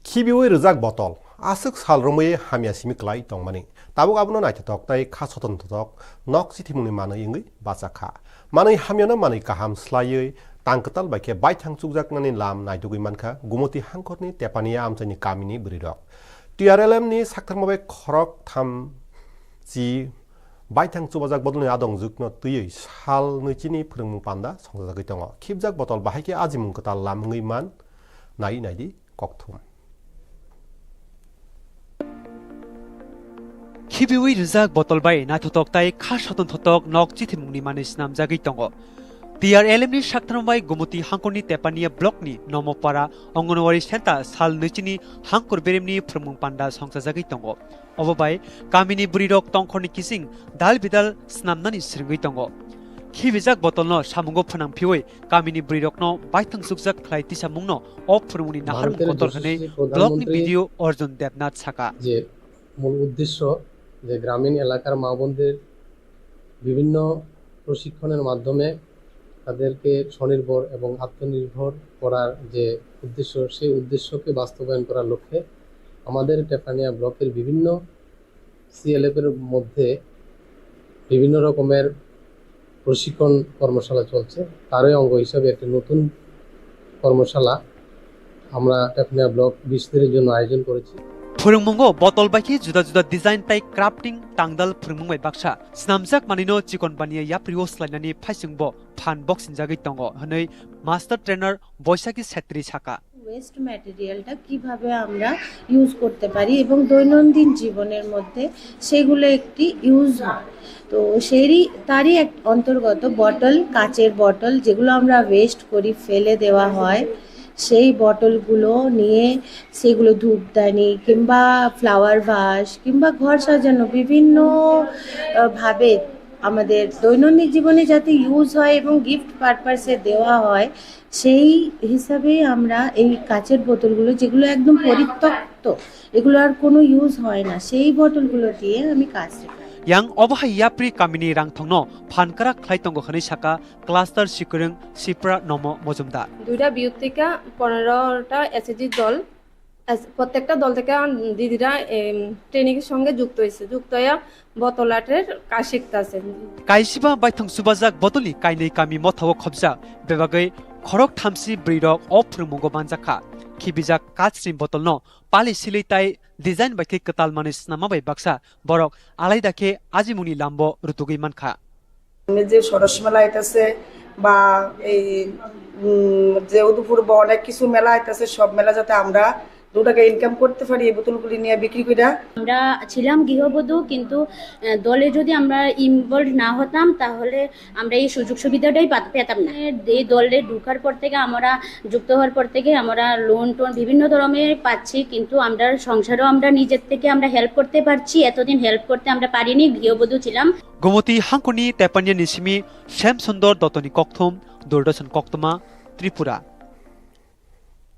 Kibiwi rizak botol asuk salrumwe hamia simiklai tongmani tabuk abuno naitatok tai khasoton totok nok sitimuni manai ingi basakha manai hamiona manai kaham slayei tangketal baike baithang chukjak nani lam naitugui mankha gumoti hangkorni tepania amchani kamini bridok TRLM ni saktharmabai khorok tham ji baithang chubajak bodolni adong jukno tui sal nuchini phurungmung panda songjagoi tongo khibjak botol bahaike ajimung ketal lamngui man nai naidi kokthum Kibiwi rizak botol bai naithotok tai khasoton thotok nok chithimungni manis namjagoi tongo TRLM ni saktharmbai gumoti hangkorni tepania block ni nomopara ongonwari senta sal nuchini hangkor beremni phurungmung panda songjagoi tongo obobai kamini burirok tongkhorni kising dal bidal snamnani sringoi tongo Khibijak botolno samungo phanangphioi kamini burirokno baithang sukjak khlai tisamungno op phurungni nahar kotor hane block ni video Arjun Devnath Saka যে মূল উদ্দেশ্য যে গ্রামীণ এলাকার মা বোনদের বিভিন্ন প্রশিক্ষণের মাধ্যমে তাদেরকে স্বনির্ভর এবং আত্মনির্ভর করার যে উদ্দেশ্য সেই উদ্দেশ্যকে বাস্তবায়ন করার লক্ষ্যে আমাদের টেপানিয়া ব্লকের বিভিন্ন সিএলএফ এর মধ্যে বিভিন্ন রকমের প্রশিক্ষণ কর্মশালা চলছে তারই অঙ্গ হিসাবে একটি নতুন কর্মশালা আমরা টেপানিয়া ব্লক 20 দিনের জন্য আয়োজন করেছি Phurungmungo botol baiki juda juda design tai crafting tangdal phurungmungbai baksa snamjak manino chikon bania yaprio slainani phaisingbo phan boxing jagoi tongo hanei master trainer Boisaki Setri Saka waste ম্যাটেরিয়ালটা কিভাবে আমরা ইউজ করতে পারি এবং দৈনন্দিন জীবনের মধ্যে সেগুলো একটি ইউজ হয় তো তারই এক অন্তর্গত বটল কাচের বটল যেগুলো আমরা ওয়েস্ট করি ফেলে দেওয়া হয় সেই বটলগুলো নিয়ে সেগুলো ধূপদানি কিংবা ফ্লাওয়ার ভাস কিংবা ঘর সাজানো বিভিন্ন ভাবে আমাদের দৈনন্দিন জীবনে যাতে ইউজ হয় এবং গিফট পারপাসে দেওয়া হয় সেই হিসাবে আমরা এই কাচের বোতলগুলো যেগুলো একদম পরিত্যক্ত এগুলো আর কোনো ইউজ হয় না সেই বোতলগুলো দিয়ে আমি কাজ শেখাই yang obahai yapri kamini rangthongno phankara khlaitongo khani saka cluster sikurung sipra nomo mojumdar দুইটা বিউট থেকে 15টা এসএসজি দল প্রত্যেকটা দল থেকে দিদিরা ট্রেনিং এর সঙ্গে যুক্ত হয়ে বোতল আর্টের কাজ শিখতেছে kaisiba baithang subajak botoli kainei kami mothawo khobja bebagai khorok thamsi brirok ophrumungo banjakha khibijak kachrim botolno pali silei tai design baike katal manis namabai baksa borok alai dakhe ajimuni lambo rutugui mankha যে সরস মেলা আইতাছে বা এই যে উদয়পুর বা অনেক কিছু মেলা আইতাছে সব মেলা যাতে আমরা 2 টাকা ইনকাম করতে পারি এই বোতলগুলি নিয়ে বিক্রি করে আমরা ছিলাম গৃহবধূ কিন্তু দলে যদি আমরা ইনভলভ না হতাম তাহলে আমরা এই সুযোগ সুবিধাটাই পেতাম না এই দলে ঢোকার পর থেকে আমরা যুক্ত হওয়ার পর থেকে আমরা লোন টোন বিভিন্ন ধরনের পাচ্ছি কিন্তু আমরা সংসারও আমরা নিজের থেকে আমরা হেল্প করতে পারছি এতদিন হেল্প করতে আমরা পারিনি গৃহবধূ ছিলাম Gumoti hangkoni tepanya nisimi Shem Sundor dotoni kokthum Durdashan koktoma Tripura